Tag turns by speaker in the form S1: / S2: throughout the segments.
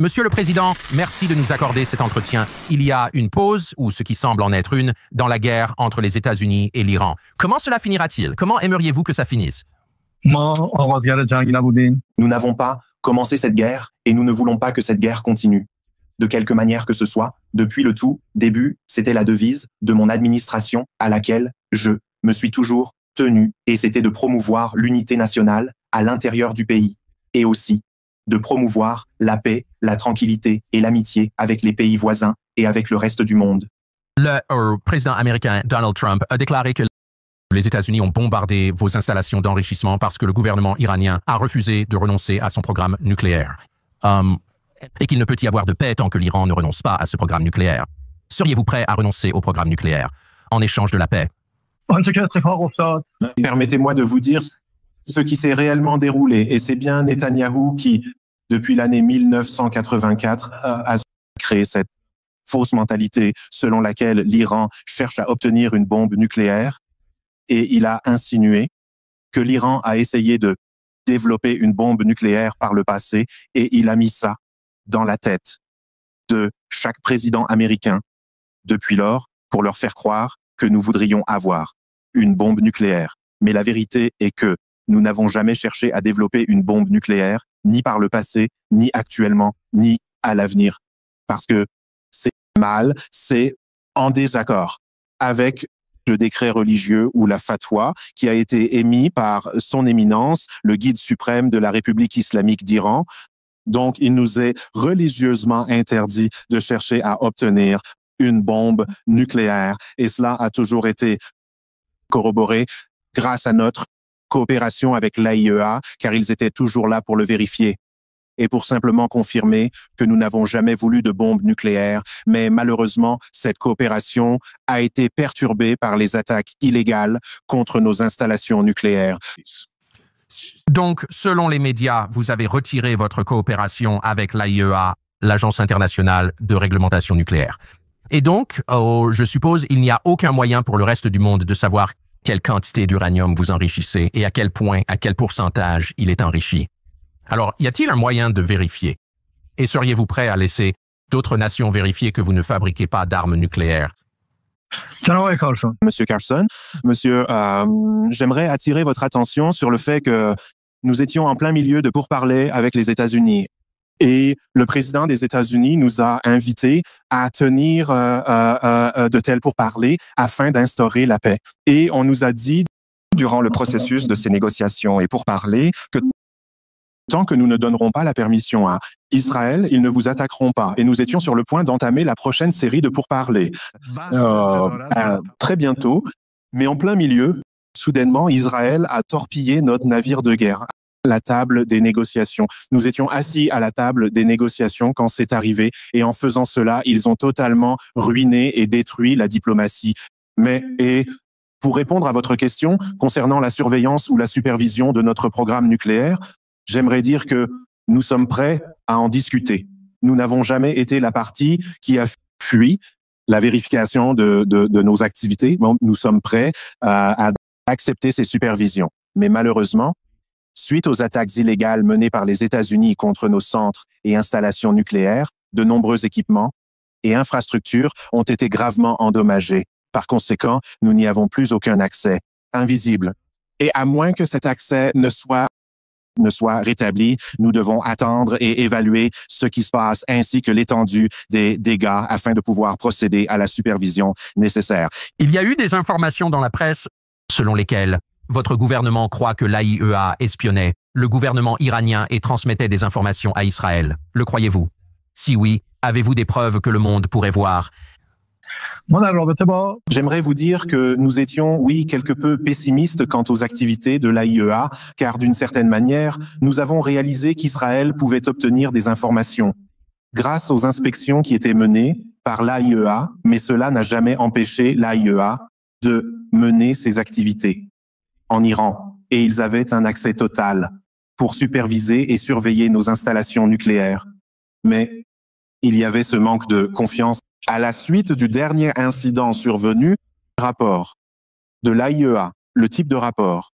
S1: Monsieur le Président, merci de nous accorder cet entretien. Il y a une pause, ou ce qui semble en être une, dans la guerre entre les États-Unis et l'Iran. Comment cela finira-t-il? Comment aimeriez-vous que ça finisse?
S2: Nous n'avons pas commencé cette guerre et nous ne voulons pas que cette guerre continue. De quelque manière que ce soit, depuis le tout début, c'était la devise de mon administration à laquelle je me suis toujours tenu, et c'était de promouvoir l'unité nationale à l'intérieur du pays et aussi de promouvoir la paix, la tranquillité et l'amitié avec les pays voisins et avec le reste du monde.
S1: Le président américain Donald Trump a déclaré que les États-Unis ont bombardé vos installations d'enrichissement parce que le gouvernement iranien a refusé de renoncer à son programme nucléaire. Et qu'il ne peut y avoir de paix tant que l'Iran ne renonce pas à ce programme nucléaire. Seriez-vous prêt à renoncer au programme nucléaire en échange de la paix?
S2: Permettez-moi de vous dire ce qui s'est réellement déroulé, et c'est bien Netanyahou qui, depuis l'année 1984, a créé cette fausse mentalité selon laquelle l'Iran cherche à obtenir une bombe nucléaire, et il a insinué que l'Iran a essayé de développer une bombe nucléaire par le passé, et il a mis ça dans la tête de chaque président américain depuis lors pour leur faire croire que nous voudrions avoir une bombe nucléaire. Mais la vérité est que nous n'avons jamais cherché à développer une bombe nucléaire, ni par le passé, ni actuellement, ni à l'avenir. Parce que c'est mal, c'est en désaccord avec le décret religieux ou la fatwa qui a été émis par son éminence, le guide suprême de la République islamique d'Iran. Donc, il nous est religieusement interdit de chercher à obtenir une bombe nucléaire. Et cela a toujours été corroboré grâce à notre coopération avec l'AIEA, car ils étaient toujours là pour le vérifier et pour simplement confirmer que nous n'avons jamais voulu de bombe nucléaire. Mais malheureusement, cette coopération a été perturbée par les attaques illégales contre nos installations nucléaires.
S1: Donc, selon les médias, vous avez retiré votre coopération avec l'AIEA, l'Agence internationale de réglementation nucléaire. Et donc, je suppose, il n'y a aucun moyen pour le reste du monde de savoir quelle quantité d'uranium vous enrichissez et à quel point, à quel pourcentage il est enrichi. Alors, y a-t-il un moyen de vérifier? Et seriez-vous prêt à laisser d'autres nations vérifier que vous ne fabriquez pas d'armes nucléaires?
S2: Monsieur Carlson, j'aimerais attirer votre attention sur le fait que nous étions en plein milieu de pourparlers avec les États-Unis. Et le président des États-Unis nous a invités à tenir de tels pourparlers afin d'instaurer la paix. Et on nous a dit, durant le processus de ces négociations et pourparlers, que tant que nous ne donnerons pas la permission à Israël, ils ne vous attaqueront pas. Et nous étions sur le point d'entamer la prochaine série de pourparlers. Très bientôt, mais en plein milieu, soudainement, Israël a torpillé notre navire de guerre. La table des négociations. Nous étions assis à la table des négociations quand c'est arrivé, et en faisant cela, ils ont totalement ruiné et détruit la diplomatie. Et pour répondre à votre question concernant la surveillance ou la supervision de notre programme nucléaire, j'aimerais dire que nous sommes prêts à en discuter. Nous n'avons jamais été la partie qui a fui la vérification de nos activités. Bon, nous sommes prêts à accepter ces supervisions. Mais malheureusement, suite aux attaques illégales menées par les États-Unis contre nos centres et installations nucléaires, de nombreux équipements et infrastructures ont été gravement endommagés. Par conséquent, nous n'y avons plus aucun accès invisible. Et à moins que cet accès ne soit rétabli, nous devons attendre et évaluer ce qui se passe ainsi que l'étendue des dégâts afin de pouvoir procéder à la supervision nécessaire.
S1: Il y a eu des informations dans la presse selon lesquelles votre gouvernement croit que l'AIEA espionnait le gouvernement iranien et transmettait des informations à Israël. Le croyez-vous? Si oui, avez-vous des preuves que le monde pourrait voir?
S2: J'aimerais vous dire que nous étions, oui, quelque peu pessimistes quant aux activités de l'AIEA, car d'une certaine manière, nous avons réalisé qu'Israël pouvait obtenir des informations grâce aux inspections qui étaient menées par l'AIEA, mais cela n'a jamais empêché l'AIEA de mener ses activités en Iran, et ils avaient un accès total pour superviser et surveiller nos installations nucléaires. Mais il y avait ce manque de confiance. À la suite du dernier incident survenu, rapport de l'AIEA, le type de rapport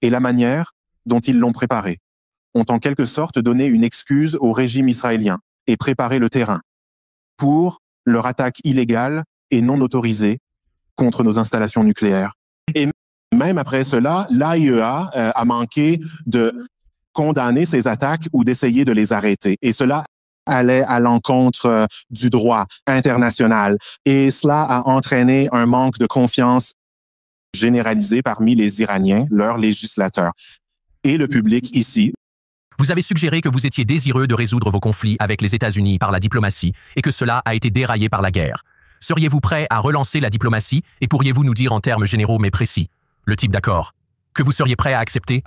S2: et la manière dont ils l'ont préparé, ont en quelque sorte donné une excuse au régime israélien. et préparer le terrain pour leur attaque illégale et non autorisée contre nos installations nucléaires. Et même après cela, l'AIEA a manqué de condamner ces attaques ou d'essayer de les arrêter. Et cela allait à l'encontre du droit international. Et cela a entraîné un manque de confiance généralisé parmi les Iraniens, leurs législateurs, et le public ici.
S1: Vous avez suggéré que vous étiez désireux de résoudre vos conflits avec les États-Unis par la diplomatie et que cela a été déraillé par la guerre. Seriez-vous prêt à relancer la diplomatie et pourriez-vous nous dire en termes généraux mais précis le type d'accord que vous seriez prêt à accepter?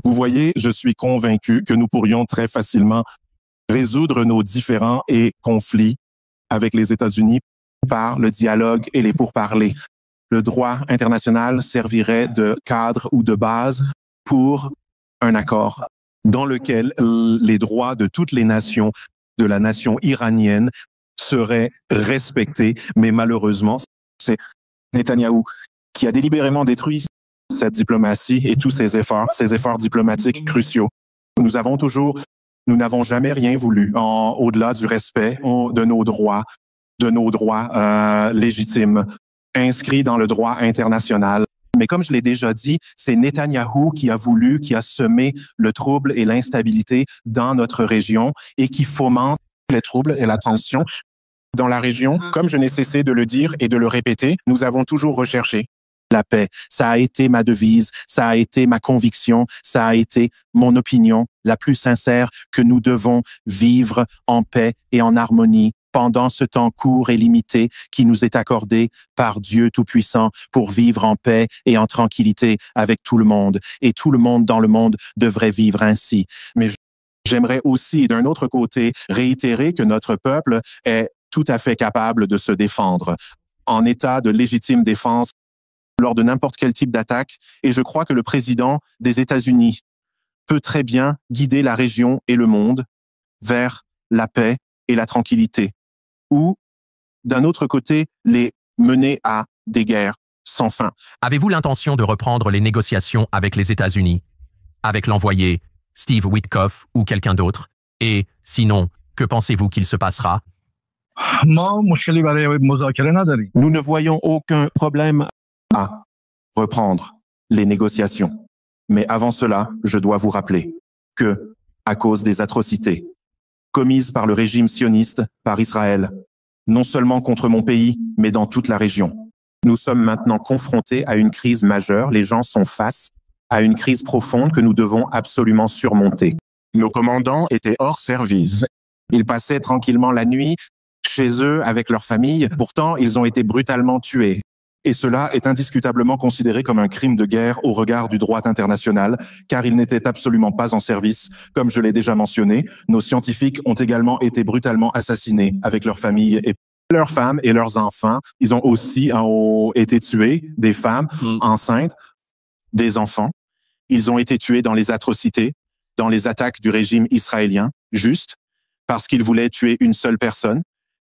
S3: Vous voyez, je suis convaincu que nous pourrions très facilement résoudre nos différends et conflits avec les États-Unis par le dialogue et les pourparlers. Le droit international servirait de cadre ou de base pour un accord dans lequel les droits de toutes les nations, de la nation iranienne, seraient respectés. Mais malheureusement, c'est Netanyahou qui a délibérément détruit cette diplomatie et tous ces efforts diplomatiques cruciaux. Nous n'avons jamais rien voulu au-delà du respect de nos droits légitimes, inscrits dans le droit international. Mais comme je l'ai déjà dit, c'est Netanyahou qui a semé le trouble et l'instabilité dans notre région et qui fomente les troubles et la tension dans la région. Comme je n'ai cessé de le dire et de le répéter, nous avons toujours recherché la paix. Ça a été ma devise, ça a été ma conviction, ça a été mon opinion la plus sincère que nous devons vivre en paix et en harmonie pendant ce temps court et limité qui nous est accordé par Dieu Tout-Puissant pour vivre en paix et en tranquillité avec tout le monde. Et tout le monde dans le monde devrait vivre ainsi. Mais j'aimerais aussi, d'un autre côté, réitérer que notre peuple est tout à fait capable de se défendre en état de légitime défense lors de n'importe quel type d'attaque. Et je crois que le président des États-Unis peut très bien guider la région et le monde vers la paix et la tranquillité, ou, d'un autre côté, les mener à des guerres sans fin.
S1: Avez-vous l'intention de reprendre les négociations avec les États-Unis, avec l'envoyé Steve Witkoff ou quelqu'un d'autre? Et sinon, que pensez-vous qu'il se passera?
S3: Nous ne voyons aucun problème à
S2: reprendre les négociations. Mais avant cela, je dois vous rappeler que, à cause des atrocités commises par le régime sioniste, par Israël, non seulement contre mon pays, mais dans toute la région, nous sommes maintenant confrontés à une crise majeure. Les gens sont face à une crise profonde que nous devons absolument surmonter. Nos commandants étaient hors service. Ils passaient tranquillement la nuit chez eux avec leurs familles. Pourtant, ils ont été brutalement tués. Et cela est indiscutablement considéré comme un crime de guerre au regard du droit international, car ils n'étaient absolument pas en service. Comme je l'ai déjà mentionné, nos scientifiques ont également été brutalement assassinés avec leurs familles et leurs femmes et leurs enfants. Ils ont aussi été tués, des femmes enceintes, des enfants. Ils ont été tués dans les atrocités, dans les attaques du régime israélien, juste parce qu'ils voulaient tuer une seule personne.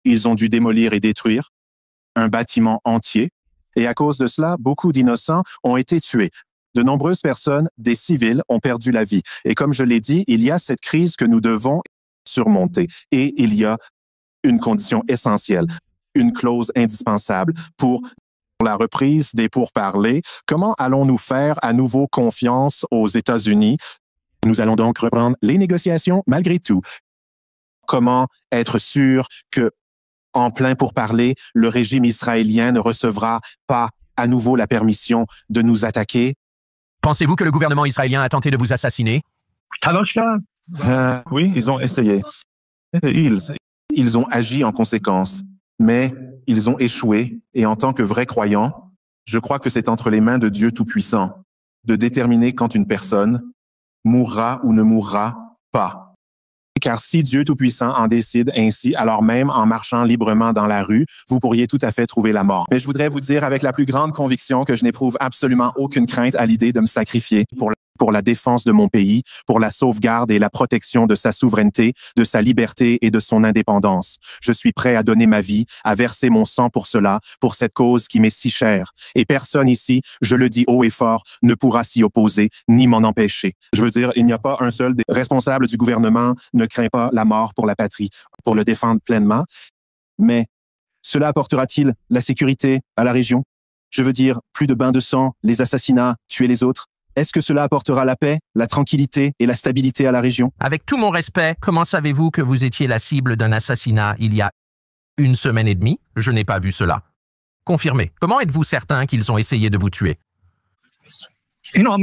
S2: Ils ont dû démolir et détruire un bâtiment entier. Et à cause de cela, beaucoup d'innocents ont été tués. De nombreuses personnes, des civils, ont perdu la vie. Et comme je l'ai dit, il y a cette crise que nous devons surmonter. Et il y a une condition essentielle, une clause indispensable pour la reprise des pourparlers. Comment allons-nous faire à nouveau confiance aux États-Unis? Nous allons donc reprendre les négociations malgré tout. Comment être sûr que en plein pourparlers, le régime israélien ne recevra pas à nouveau la permission de nous attaquer?
S1: Pensez-vous que le gouvernement israélien a tenté de vous assassiner?
S2: Oui, ils ont essayé. Ils ont agi en conséquence, mais ils ont échoué. Et en tant que vrais croyants, je crois que c'est entre les mains de Dieu Tout-Puissant de déterminer quand une personne mourra ou ne mourra pas. Car si Dieu Tout-Puissant en décide ainsi, alors même en marchant librement dans la rue, vous pourriez tout à fait trouver la mort. Mais je voudrais vous dire avec la plus grande conviction que je n'éprouve absolument aucune crainte à l'idée de me sacrifier pour
S3: pour la défense de mon pays, pour la sauvegarde et la protection de sa souveraineté, de sa liberté et de son indépendance. Je suis prêt à donner ma vie, à verser mon sang pour cela, pour cette cause qui m'est si chère. Et personne ici, je le dis haut et fort, ne pourra s'y opposer ni m'en empêcher. Je veux dire, il n'y a pas un seul des responsables du gouvernement ne craint pas la mort pour la patrie, pour le défendre pleinement. Mais cela apportera-t-il la sécurité à la région? Je veux dire, plus de bains de sang, les assassinats, tuer les autres. Est-ce que cela apportera la paix, la tranquillité et la stabilité à la région?
S1: Avec tout mon respect, comment savez-vous que vous étiez la cible d'un assassinat il y a 1 semaine et demie? Je n'ai pas vu cela. Confirmez. Comment êtes-vous certain qu'ils ont essayé de vous tuer?
S2: Bien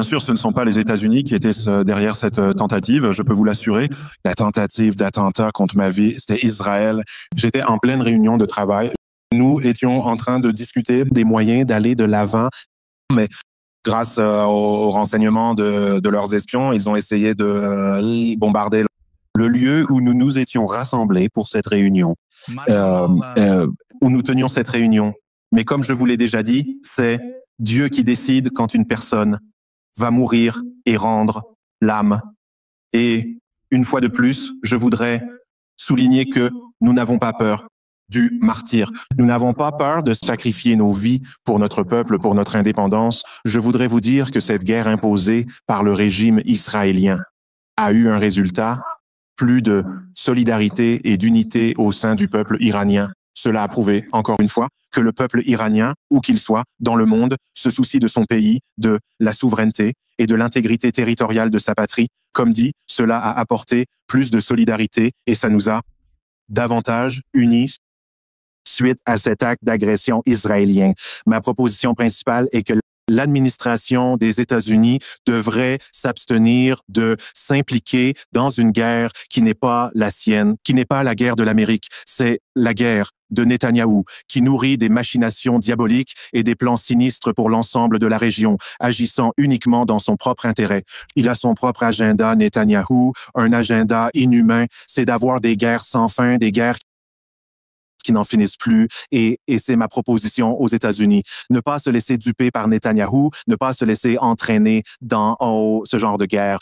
S2: sûr, ce ne sont pas les États-Unis qui étaient derrière cette tentative, je peux vous l'assurer. La tentative d'attentat contre ma vie, c'était Israël. J'étais en pleine réunion de travail. Nous étions en train de discuter des moyens d'aller de l'avant, mais grâce aux renseignements de leurs espions, ils ont essayé de bombarder le lieu où nous nous étions rassemblés pour cette réunion, où nous tenions cette réunion. Mais comme je vous l'ai déjà dit, c'est Dieu qui décide quand une personne va mourir et rendre l'âme. Et une fois de plus, je voudrais souligner que nous n'avons pas peur du martyr. Nous n'avons pas peur de sacrifier nos vies pour notre peuple, pour notre indépendance. Je voudrais vous dire que cette guerre imposée par le régime israélien a eu un résultat, plus de solidarité et d'unité au sein du peuple iranien. Cela a prouvé, encore une fois, que le peuple iranien, où qu'il soit dans le monde, se soucie de son pays, de la souveraineté et de l'intégrité territoriale de sa patrie. Comme dit, cela a apporté plus de solidarité et ça nous a davantage unis suite à cet acte d'agression israélien. Ma proposition principale est que l'administration des États-Unis devrait s'abstenir de s'impliquer dans une guerre qui n'est pas la sienne, qui n'est pas la guerre de l'Amérique. C'est la guerre de Netanyahou, qui nourrit des machinations diaboliques et des plans sinistres pour l'ensemble de la région, agissant uniquement dans son propre intérêt. Il a son propre agenda, Netanyahou, un agenda inhumain, c'est d'avoir des guerres sans fin, des guerres qui n'en finissent plus, et c'est ma proposition aux États-Unis. Ne pas se laisser duper par Netanyahou, ne pas se laisser entraîner dans ce genre de guerre.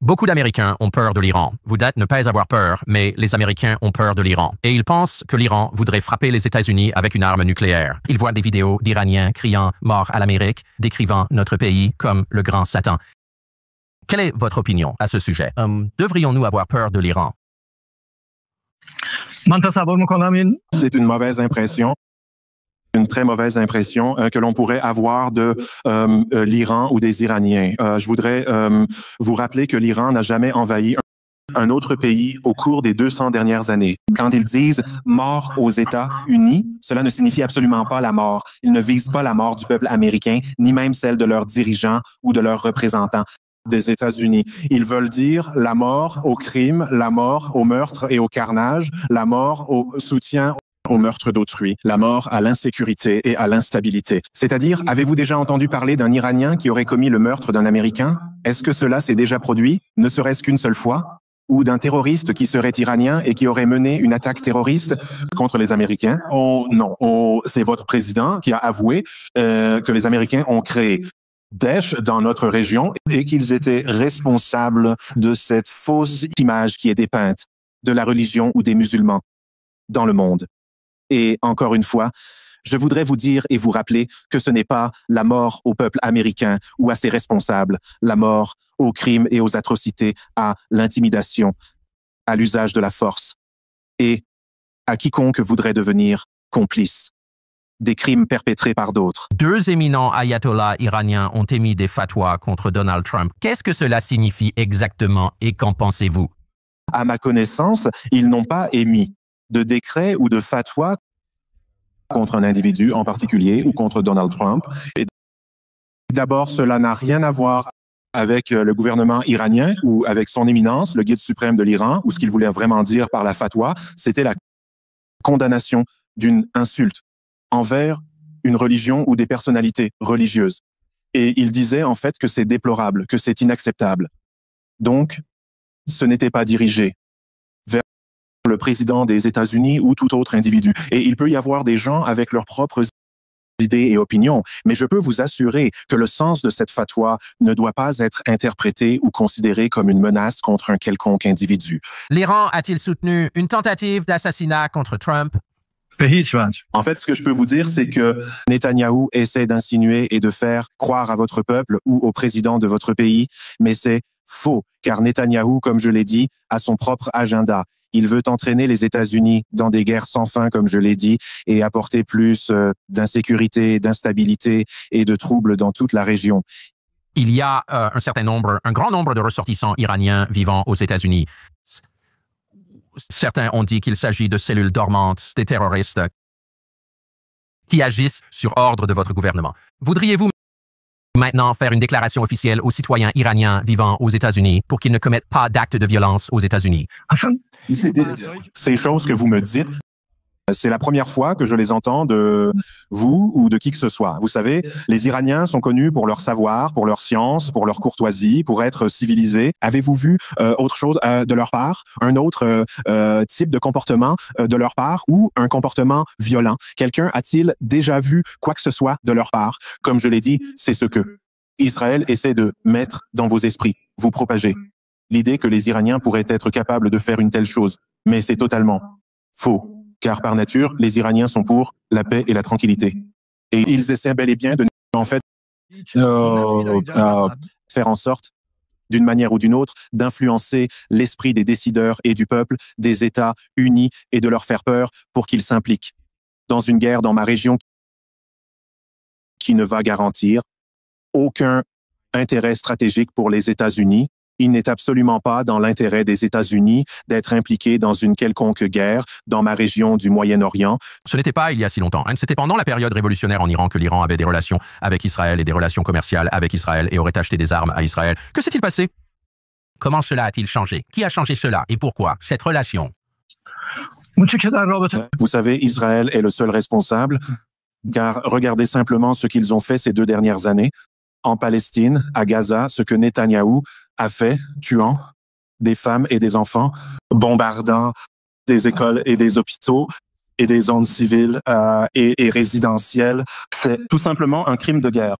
S1: Beaucoup d'Américains ont peur de l'Iran. Vous dites ne pas avoir peur, mais les Américains ont peur de l'Iran. Et ils pensent que l'Iran voudrait frapper les États-Unis avec une arme nucléaire. Ils voient des vidéos d'Iraniens criant « mort à l'Amérique », décrivant notre pays comme le grand Satan. Quelle est votre opinion à ce sujet? Devrions-nous avoir peur de l'Iran?
S2: C'est une mauvaise impression, une très mauvaise impression que l'on pourrait avoir de l'Iran ou des Iraniens. Je voudrais vous rappeler que l'Iran n'a jamais envahi un autre pays au cours des 200 dernières années. Quand ils disent « mort aux États-Unis », cela ne signifie absolument pas la mort. Ils ne visent pas la mort du peuple américain, ni même celle de leurs dirigeants ou de leurs représentants des États-Unis. Ils veulent dire la mort au crime, la mort au meurtre et au carnage, la mort au soutien au meurtre d'autrui, la mort à l'insécurité et à l'instabilité. C'est-à-dire, avez-vous déjà entendu parler d'un Iranien qui aurait commis le meurtre d'un Américain? Est-ce que cela s'est déjà produit, ne serait-ce qu'une seule fois? Ou d'un terroriste qui serait iranien et qui aurait mené une attaque terroriste contre les Américains? Oh non, c'est votre président qui a avoué que les Américains ont créé Daesh dans notre région et qu'ils étaient responsables de cette fausse image qui est dépeinte de la religion ou des musulmans dans le monde. Et encore une fois, je voudrais vous dire et vous rappeler que ce n'est pas la mort au peuple américain ou à ses responsables, la mort aux crimes et aux atrocités, à l'intimidation, à l'usage de la force et à quiconque voudrait devenir complice des crimes perpétrés par d'autres.
S1: 2 éminents ayatollahs iraniens ont émis des fatwas contre Donald Trump. Qu'est-ce que cela signifie exactement et qu'en pensez-vous?
S2: À ma connaissance, ils n'ont pas émis de décret ou de fatwa contre un individu en particulier ou contre Donald Trump. Et d'abord, cela n'a rien à voir avec le gouvernement iranien ou avec son éminence, le guide suprême de l'Iran, ou ce qu'il voulait vraiment dire par la fatwa, c'était la condamnation d'une insulte envers une religion ou des personnalités religieuses. Et il disait en fait que c'est déplorable, que c'est inacceptable. Donc, ce n'était pas dirigé vers le président des États-Unis ou tout autre individu. Et il peut y avoir des gens avec leurs propres
S3: idées et opinions, mais je peux vous assurer que le sens de cette fatwa ne doit pas être interprété ou considéré comme une menace contre un quelconque individu.
S1: L'Iran a-t-il soutenu une tentative d'assassinat contre Trump?
S3: En fait, ce que je peux vous dire, c'est que Netanyahou essaie d'insinuer et de faire croire à votre peuple ou au président de votre pays, mais c'est faux, car Netanyahou, comme je l'ai dit, a son propre agenda. Il veut entraîner les États-Unis dans des guerres sans fin, comme je l'ai dit, et apporter plus d'insécurité, d'instabilité et de troubles dans toute la région.
S1: Il y a un grand nombre de ressortissants iraniens vivant aux États-Unis. Certains ont dit qu'il s'agit de cellules dormantes, des terroristes qui agissent sur ordre de votre gouvernement. Voudriez-vous maintenant faire une déclaration officielle aux citoyens iraniens vivant aux États-Unis pour qu'ils ne commettent pas d'actes de violence aux États-Unis?
S3: Ces choses que vous me dites, c'est la première fois que je les entends de vous ou de qui que ce soit. Vous savez, les Iraniens sont connus pour leur savoir, pour leur science, pour leur courtoisie, pour être civilisés. Avez-vous vu autre chose de leur part, un autre type de comportement de leur part ou un comportement violent? Quelqu'un a-t-il déjà vu quoi que ce soit de leur part? Comme je l'ai dit, c'est ce que Israël essaie de mettre dans vos esprits, vous propager. L'idée que les Iraniens pourraient être capables de faire une telle chose. Mais c'est totalement faux. Car par nature, les Iraniens sont pour la paix et la tranquillité. Et ils essaient bel et bien de, en fait, faire en sorte, d'une manière ou d'une autre, d'influencer l'esprit des décideurs et du peuple, des États unis, et de leur faire peur pour qu'ils s'impliquent dans une guerre dans ma région qui ne va garantir aucun intérêt stratégique pour les États-Unis. Il n'est absolument pas dans l'intérêt des États-Unis d'être impliqués dans une quelconque guerre dans ma région du Moyen-Orient.
S1: Ce n'était pas il y a si longtemps. C'était pendant la période révolutionnaire en Iran que l'Iran avait des relations avec Israël et des relations commerciales avec Israël et aurait acheté des armes à Israël. Que s'est-il passé? Comment cela a-t-il changé? Qui a changé cela et pourquoi? Cette relation.
S3: Vous savez, Israël est le seul responsable, car regardez simplement ce qu'ils ont fait ces 2 dernières années. En Palestine, à Gaza, ce que Netanyahou a fait, tuant des femmes et des enfants, bombardant des écoles et des hôpitaux et des zones civiles et résidentielles. C'est tout simplement un crime de guerre.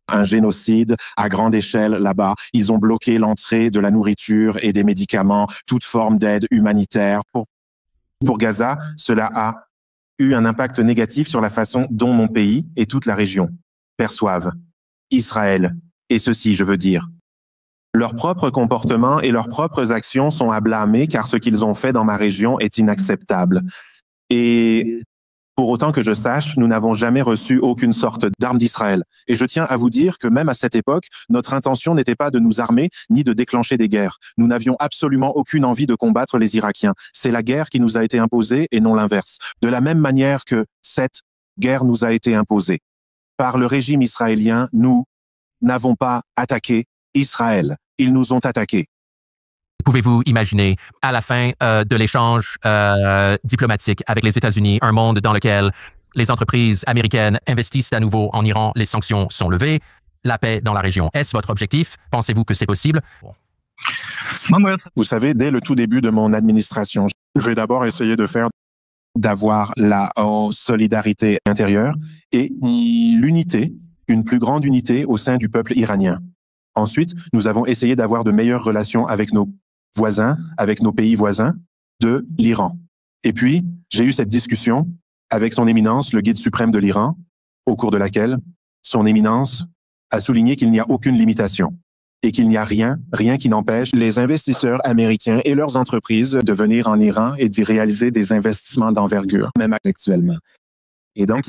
S3: Un génocide à grande échelle là-bas. Ils ont bloqué l'entrée de la nourriture et des médicaments, toute forme d'aide humanitaire. Pour Gaza, cela a eu un impact négatif sur la façon dont mon pays et toute la région perçoivent Israël. Et ceci, je veux dire, leurs propres comportements et leurs propres actions sont à blâmer car ce qu'ils ont fait dans ma région est inacceptable. Et pour autant que je sache, nous n'avons jamais reçu aucune sorte d'arme d'Israël. Et je tiens à vous dire que même à cette époque, notre intention n'était pas de nous armer ni de déclencher des guerres. Nous n'avions absolument aucune envie de combattre les Irakiens. C'est la guerre qui nous a été imposée et non l'inverse. De la même manière que cette guerre nous a été imposée par le régime israélien, nous n'avons pas attaqué Israël. Ils nous ont attaqués.
S1: Pouvez-vous imaginer, à la fin de l'échange diplomatique avec les États-Unis, un monde dans lequel les entreprises américaines investissent à nouveau en Iran, les sanctions sont levées, la paix dans la région? Est-ce votre objectif? Pensez-vous que c'est possible?
S3: Vous savez, dès le tout début de mon administration, je vais d'abord essayer d'avoir la solidarité intérieure et l'unité, une plus grande unité au sein du peuple iranien. Ensuite, nous avons essayé d'avoir de meilleures relations avec nos voisins, avec nos pays voisins de l'Iran. Et puis, j'ai eu cette discussion avec son éminence, le guide suprême de l'Iran, au cours de laquelle son éminence a souligné qu'il n'y a aucune limitation et qu'il n'y a rien qui n'empêche les investisseurs américains et leurs entreprises de venir en Iran et d'y réaliser des investissements d'envergure, même actuellement. Et donc,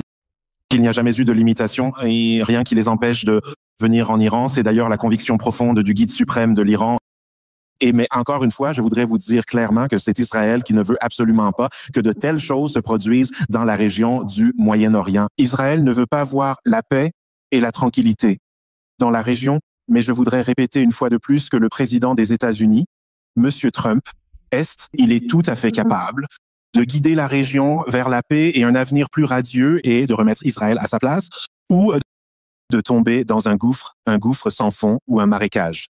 S3: il n'y a jamais eu de limitation et rien qui les empêche de venir en Iran. C'est d'ailleurs la conviction profonde du guide suprême de l'Iran. Mais encore une fois, je voudrais vous dire clairement que c'est Israël qui ne veut absolument pas que de telles choses se produisent dans la région du Moyen-Orient. Israël ne veut pas voir la paix et la tranquillité dans la région. Mais je voudrais répéter une fois de plus que le président des États-Unis, M. Trump, il est tout à fait capable de guider la région vers la paix et un avenir plus radieux et de remettre Israël à sa place, ou de tomber dans un gouffre sans fond ou un marécage.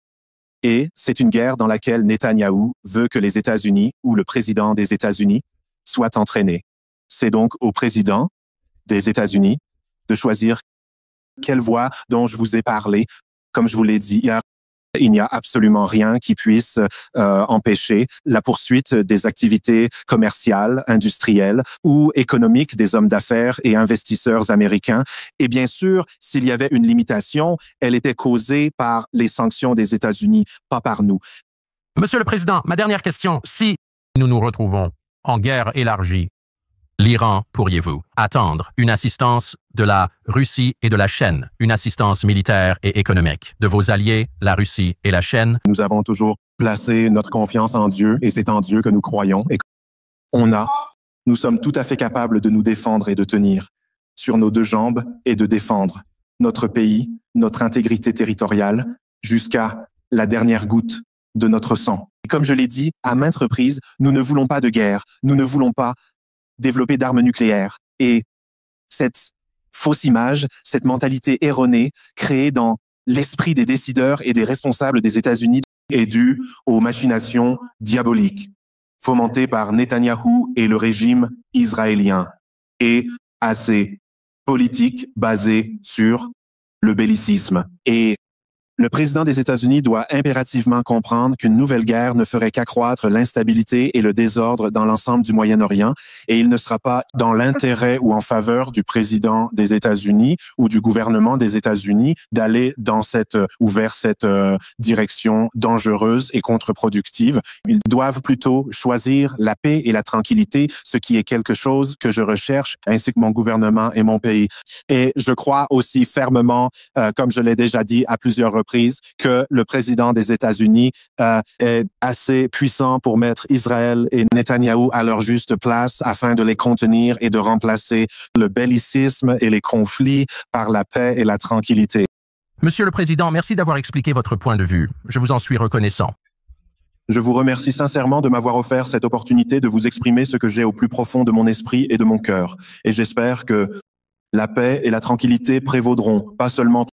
S3: Et c'est une guerre dans laquelle Netanyahou veut que les États-Unis ou le président des États-Unis soient entraînés. C'est donc au président des États-Unis
S2: de choisir quelle voie dont je vous ai parlé. Comme je vous l'ai dit hier, il n'y a absolument rien qui puisse empêcher la poursuite des activités commerciales, industrielles ou économiques des hommes d'affaires et investisseurs américains. Et bien sûr, s'il y avait une limitation, elle était causée par les sanctions des États-Unis, pas par nous.
S1: Monsieur le Président, ma dernière question. Si nous nous retrouvons en guerre élargie, l'Iran, pourriez-vous attendre une assistance de la Russie et de la Chine, une assistance militaire et économique de vos alliés, la Russie et la Chine?
S2: Nous avons toujours placé notre confiance en Dieu et c'est en Dieu que nous croyons. Et nous sommes tout à fait capables de nous défendre et de tenir sur nos deux jambes et de défendre notre pays, notre intégrité territoriale jusqu'à la dernière goutte de notre sang. Et comme je l'ai dit à maintes reprises, nous ne voulons pas de guerre, nous ne voulons pas développer d'armes nucléaires. Et cette fausse image, cette mentalité erronée créée dans l'esprit des décideurs et des responsables des États-Unis est due aux machinations diaboliques fomentées par Netanyahou et le régime israélien et à ces politiques basées sur le bellicisme. Et le président des États-Unis doit impérativement comprendre qu'une nouvelle guerre ne ferait qu'accroître l'instabilité et le désordre dans l'ensemble du Moyen-Orient et il ne sera pas dans l'intérêt ou en faveur du président des États-Unis ou du gouvernement des États-Unis d'aller dans cette ou vers cette direction dangereuse et contre-productive. Ils doivent plutôt choisir la paix et la tranquillité, ce qui est quelque chose que je recherche ainsi que mon gouvernement et mon pays. Et je crois aussi fermement, comme je l'ai déjà dit à plusieurs reprises, que le président des États-Unis est assez puissant pour mettre Israël et Netanyahou à leur juste place afin de les contenir et de remplacer le bellicisme et les conflits par la paix et la tranquillité.
S1: Monsieur le Président, merci d'avoir expliqué votre point de vue. Je vous en suis reconnaissant.
S2: Je vous remercie sincèrement de m'avoir offert cette opportunité de vous exprimer ce que j'ai au plus profond de mon esprit et de mon cœur. Et j'espère que la paix et la tranquillité prévaudront, pas seulement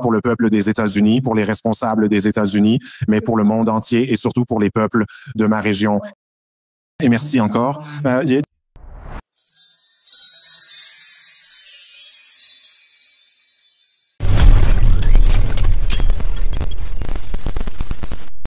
S2: pour le peuple des États-Unis, pour les responsables des États-Unis, mais pour le monde entier et surtout pour les peuples de ma région. Et merci encore.